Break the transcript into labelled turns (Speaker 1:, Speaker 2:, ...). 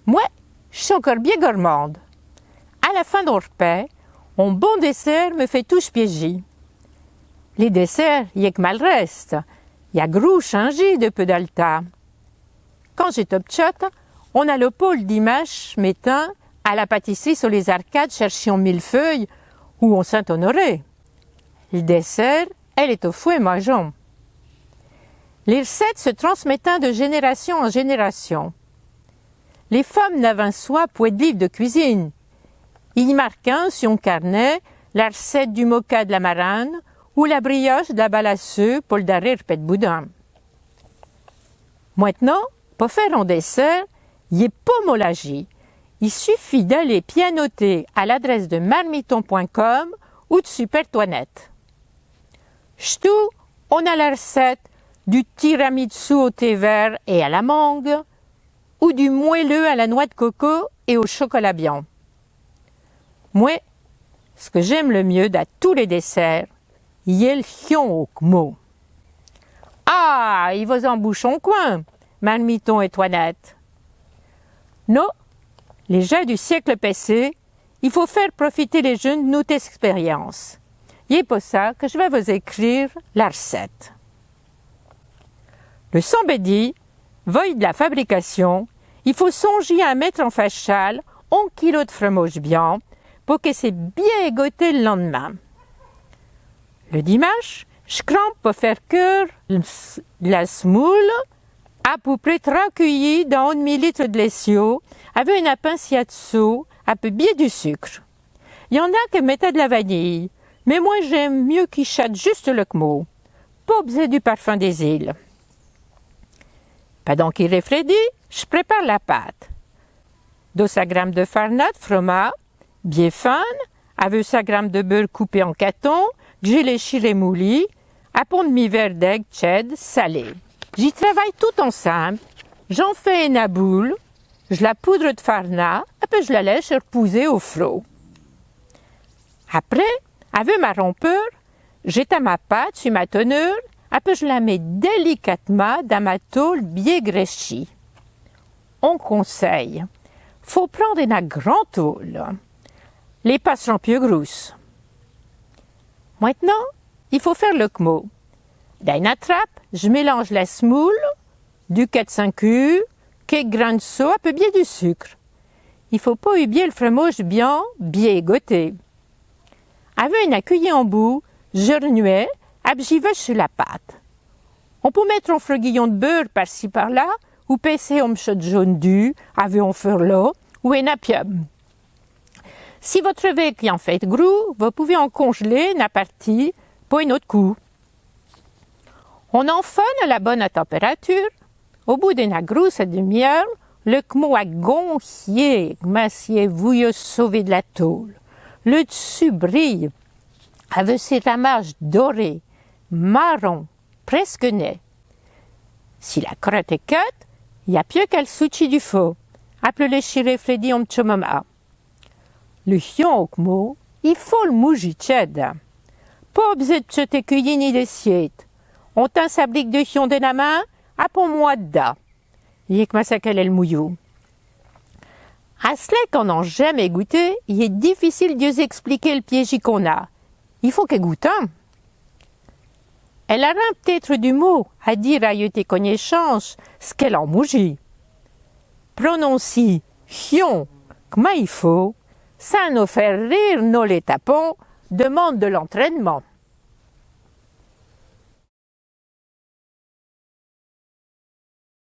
Speaker 1: Moi, je suis encore bien gourmande. À la fin d'un repas, un bon dessert me fait touche piéger. Les desserts, y a que mal reste. Y a gros changé de peu d'alta. Quand j'étais petite, on a le pôle dimanche matin à la pâtisserie sur les arcades cherchions millefeuilles où on Saint-Honoré. Le dessert, elle est au fouet majon. Les recettes se transmettant de génération en génération. Les femmes n'avaient soit point de livre de cuisine. Ils y marquaient sur un carnet la recette du moka de la marane ou la brioche de la balasseux pour le darrer pet boudin. Maintenant, pour faire un dessert, il n'est pas molagi. Il suffit d'aller pianoter à l'adresse de marmiton.com ou de Supertoinette. Ch'tout, on a la recette du tiramisu au thé vert et à la mangue ou du moelleux à la noix de coco et au chocolat blanc. Moi, ce que j'aime le mieux dans tous les desserts, y est le fion au kmo. Ah, il va en bouchon coin, Marmiton et Toinette. Non, les gens du siècle passé, il faut faire profiter les jeunes de notre expérience. Il est pour ça que je vais vous écrire la recette. Le sambedi, veille de la fabrication, il faut songer à mettre en fachal 1 kg de fromage blanc pour que c'est bien égoté le lendemain. Le dimanche, je crampe pour faire cuire la semoule à peu près 3 cuillères dans 1 demi-litre de lait chaud avec une pincée à peu bien du sucre. Il y en a qui mettent de la vanille, mais moi j'aime mieux qu'ils châtent juste le kmo, pas besoin du parfum des îles. Pendant qu'il refroidit, je prépare la pâte. 200 g de farina de fromage, bien fine, avec 100 g de beurre coupé en carton, que j'ai léché et mouli, à un demi-verre d'aigle tiède salé. J'y travaille tout ensemble, j'en fais une boule, je la poudre de farina, et puis je la laisse reposer au froid. Après, avec ma rompeur, j'étends ma pâte sur ma teneur, et puis je la mets délicatement dans ma tôle bien gréchie. On conseille, faut prendre une grande tôle. Les pâtes sont plus grosses. Maintenant, il faut faire le kmo. Dans une trappe, je mélange la semoule, du 4-5 œufs, quelques grains de sel, un peu bien du sucre. Il ne faut pas oublier le fromage blanc, bien égoté. Avec une cuillère en bout, je renuais, et j'y vais sur la pâte. On peut mettre un froguillon de beurre par-ci par-là, ou passer un shot jaune du, avec un furlot, ou un apium. Si votre verre en fait gros, vous pouvez en congeler une partie pour un autre coup. On enfonne à la bonne température. Au bout d'une grosse demi-heure, le kmo a gonflé, massier vouilleux sauvé de la tôle. Le dessus brille avec ses ramages dorés, marron, presque nets. Si la crotte est cuite, il n'y a plus qu'à le souci du feu. Appelez-le chiré Freddy un petit moment. Le fion au kmo, il faut le mouger tiède. Pas besoin de petite cuillère ni d'assiette. On tend sa brique de fion de la main, à pour moi dedans. Il est que ça qu'elle est le mouillou. À cela qu'on n'a jamais goûté, il est difficile de expliquer le piège qu'on a. Il faut qu'elle goûte un. Elle aura peut-être du mot à dire à tes connaissances ce qu'elle en mougi. Prononcie fion comme il faut, ça nous fait rire, nous les tapons, demande de l'entraînement.